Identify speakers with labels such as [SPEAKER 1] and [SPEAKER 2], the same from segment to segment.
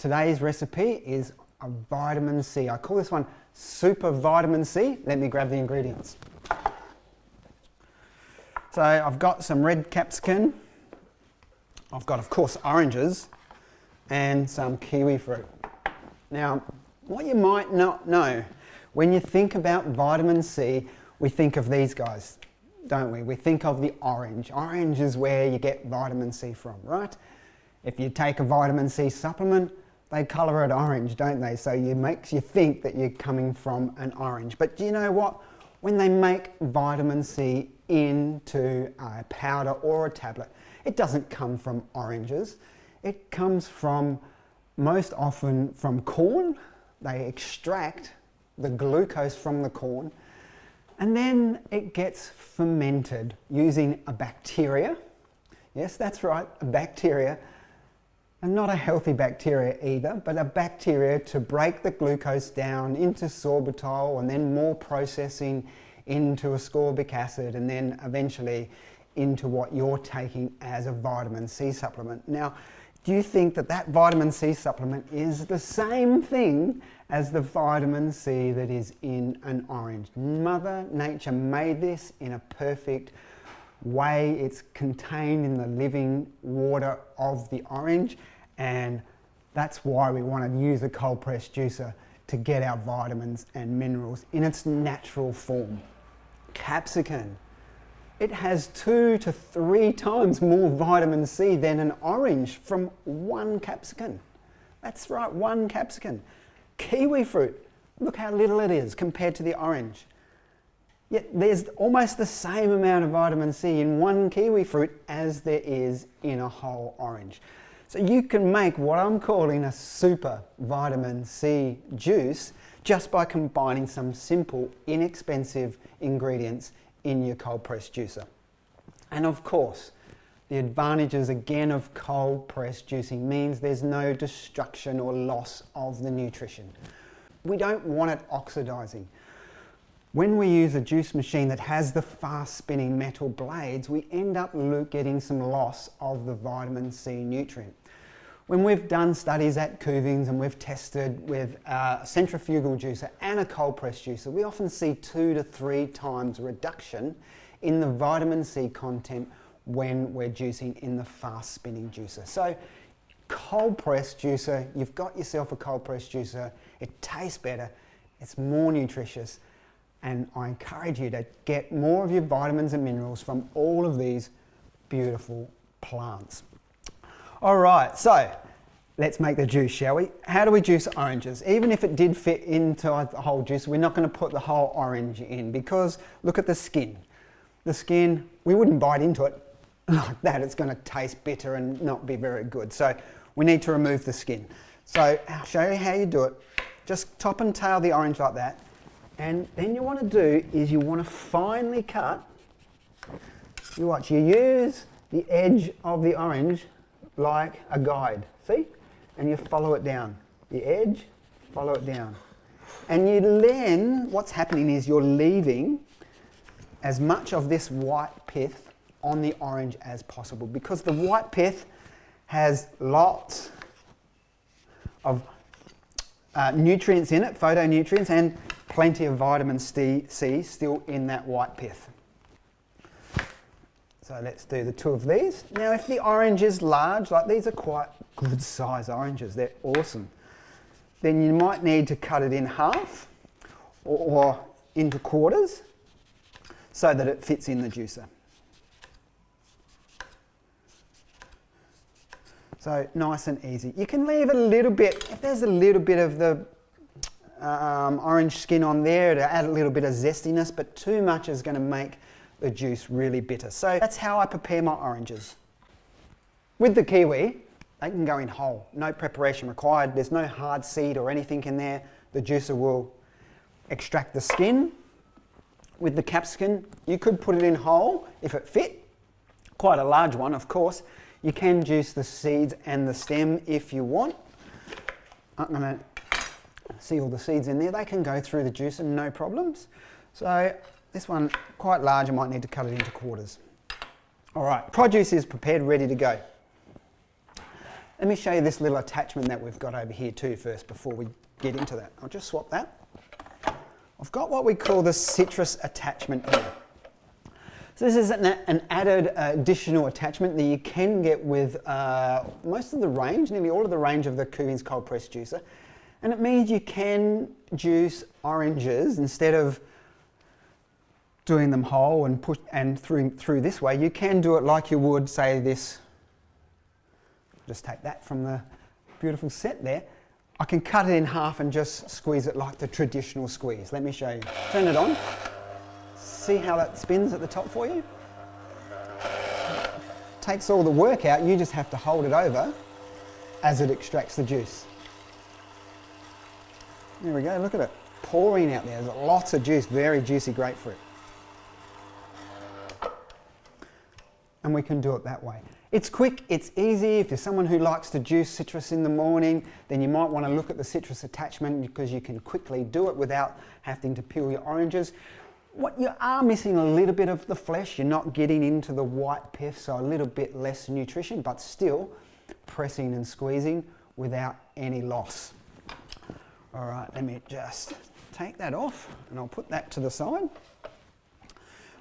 [SPEAKER 1] Today's recipe is a vitamin C. I call this one super vitamin C. Let me grab the ingredients. So I've got some red capsicum. I've got, of course, oranges and some kiwi fruit. Now, what you might not know, when you think about vitamin C, we think of these guys, don't we? We think of the orange. Orange is where you get vitamin C from, right? If you take a vitamin C supplement, they colour it orange, don't they? So it makes you think that you're coming from an orange. But do you know what? When they make vitamin C into a powder or a tablet, it doesn't come from oranges. It comes from, most often, from corn. They extract the glucose from the corn, and then it gets fermented using a bacteria. Yes, that's right, a bacteria. And not a healthy bacteria either, but a bacteria to break the glucose down into sorbitol and then more processing into ascorbic acid and then eventually into what you're taking as a vitamin C supplement. Now, do you think that that vitamin C supplement is the same thing as the vitamin C that is in an orange? Mother Nature made this in a perfect way. It's contained in the living water of the orange, and that's why we want to use a cold press juicer to get our vitamins and minerals in its natural form. Capsicum. It has 2 to 3 times more vitamin C than an orange from one capsicum. That's right, one capsicum. Kiwi fruit. Look how little it is compared to the orange. Yet there's almost the same amount of vitamin C in one kiwi fruit as there is in a whole orange. So you can make what I'm calling a super vitamin C juice just by combining some simple, inexpensive ingredients in your cold press juicer. And of course, the advantages again of cold press juicing means there's no destruction or loss of the nutrition. We don't want it oxidizing. When we use a juice machine that has the fast spinning metal blades, we end up getting some loss of the vitamin C nutrient. When we've done studies at Kuvings and we've tested with a centrifugal juicer and a cold press juicer, we often see 2 to 3 times reduction in the vitamin C content when we're juicing in the fast spinning juicer. So cold press juicer, you've got yourself a cold press juicer, it tastes better, it's more nutritious, and I encourage you to get more of your vitamins and minerals from all of these beautiful plants. All right, so let's make the juice, shall we? How do we juice oranges? Even if it did fit into the whole juice, we're not going to put the whole orange in because look at the skin. The skin, we wouldn't bite into it like that. It's going to taste bitter and not be very good. So we need to remove the skin. So I'll show you how you do it. Just top and tail the orange like that. And then you want to do is you want to finely cut. You watch, you use the edge of the orange like a guide, see? And you follow it down. The edge, follow it down. And you then, what's happening is you're leaving as much of this white pith on the orange as possible because the white pith has lots of nutrients in it, phytonutrients, and plenty of vitamin C still in that white pith. So let's do the 2 of these. Now if the orange is large, like these are quite good size oranges, they're awesome, then you might need to cut it in half or into quarters so that it fits in the juicer. So nice and easy. You can leave a little bit, if there's a little bit of the orange skin on there to add a little bit of zestiness, but too much is going to make the juice really bitter. So that's how I prepare my oranges. With the kiwi, they can go in whole, no preparation required. There's no hard seed or anything in there. The juicer will extract the skin. With the capsicum, you could put it in whole if it fit, quite a large one of course. You can juice the seeds and the stem if you want. I'm going to see all the seeds in there. They can go through the juicer, no problems. So this one, quite large, I might need to cut it into quarters. All right, produce is prepared, ready to go. Let me show you this little attachment that we've got over here too first before we get into that. I'll just swap that. I've got what we call the citrus attachment here. So this is an added additional attachment that you can get with most of the range, nearly all of the range of the Kuvings cold press juicer. And it means you can juice oranges instead of doing them whole and push and through this way. You can do it like you would, say, this. Just take that from the beautiful set there. I can cut it in half and just squeeze it like the traditional squeeze. Let me show you. Turn it on. See how that spins at the top for you? Takes all the work out. You just have to hold it over as it extracts the juice. There we go, look at it. Pouring out there. There's lots of juice, very juicy grapefruit. And we can do it that way. It's quick, it's easy. If you're someone who likes to juice citrus in the morning, then you might want to look at the citrus attachment because you can quickly do it without having to peel your oranges. What you are missing a little bit of the flesh. You're not getting into the white pith, so a little bit less nutrition, but still pressing and squeezing without any loss. All right, let me just take that off and I'll put that to the side.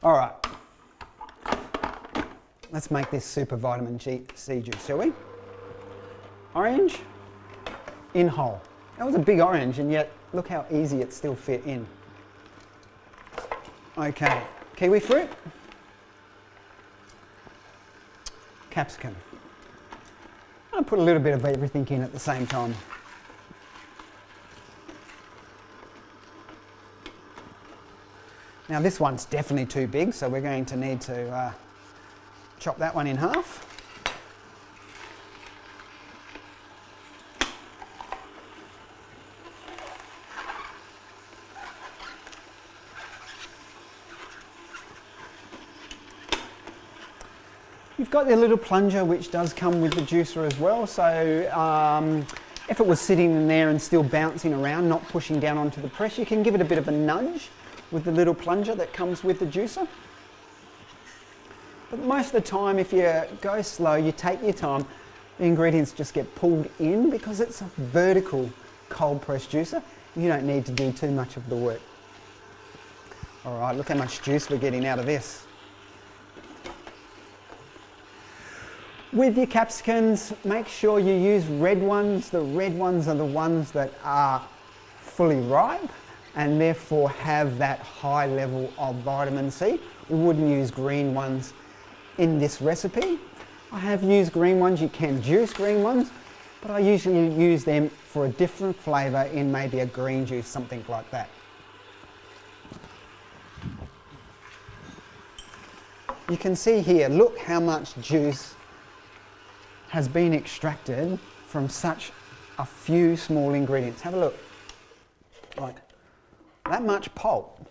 [SPEAKER 1] All right. Let's make this super vitamin C juice, shall we? Orange in whole. That was a big orange, and yet look how easy it still fit in. Okay, kiwi fruit, capsicum. I'll put a little bit of everything in at the same time. Now this one's definitely too big, so we're going to need to chop that one in half. You've got the little plunger which does come with the juicer as well, so if it was sitting in there and still bouncing around, not pushing down onto the press, you can give it a bit of a nudge with the little plunger that comes with the juicer. But most of the time, if you go slow, you take your time, the ingredients just get pulled in because it's a vertical cold press juicer. You don't need to do too much of the work. All right, look how much juice we're getting out of this. With your capsicums, make sure you use red ones. The red ones are the ones that are fully ripe and therefore have that high level of vitamin C. We wouldn't use green ones in this recipe. I have used green ones. You can juice green ones, but I usually use them for a different flavour in maybe a green juice, something like that. You can see here, look how much juice has been extracted from such a few small ingredients. Have a look. Like that much pulp,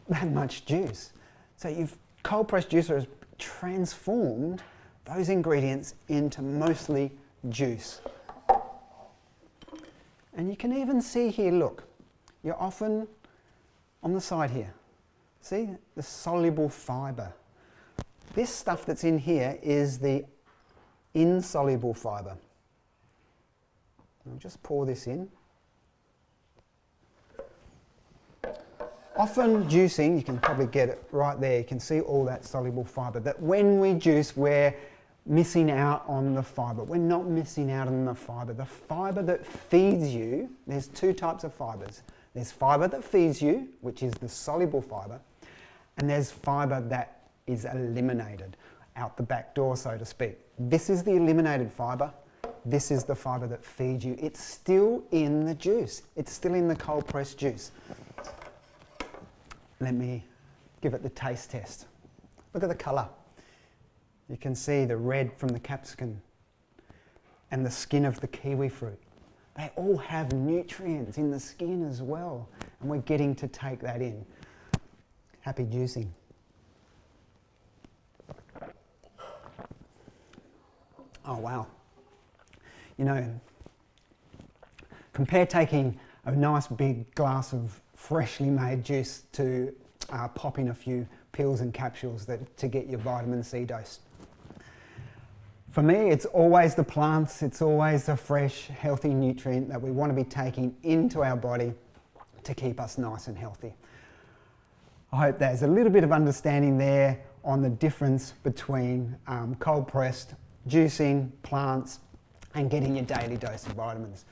[SPEAKER 1] that much juice. So you've cold press juicer has transformed those ingredients into mostly juice. And you can even see here, look, you're often on the side here. See the soluble fibre. This stuff that's in here is the insoluble fibre. I'll just pour this in. Often juicing, you can probably get it right there, you can see all that soluble fibre, that when we juice we're missing out on the fibre. We're not missing out on the fibre. The fibre that feeds you, there's two types of fibres. There's fibre that feeds you, which is the soluble fibre, and there's fibre that is eliminated, out the back door so to speak. This is the eliminated fibre, this is the fibre that feeds you. It's still in the juice, it's still in the cold pressed juice. Let me give it the taste test. Look at the colour. You can see the red from the capsicum and the skin of the kiwi fruit. They all have nutrients in the skin as well, and we're getting to take that in. Happy juicing. Oh wow. You know, compare taking a nice big glass of freshly made juice to popping a few pills and capsules to get your vitamin C dose. For me, it's always the plants, it's always the fresh, healthy nutrient that we want to be taking into our body to keep us nice and healthy. I hope there's a little bit of understanding there on the difference between cold pressed, juicing, plants, and getting your daily dose of vitamins.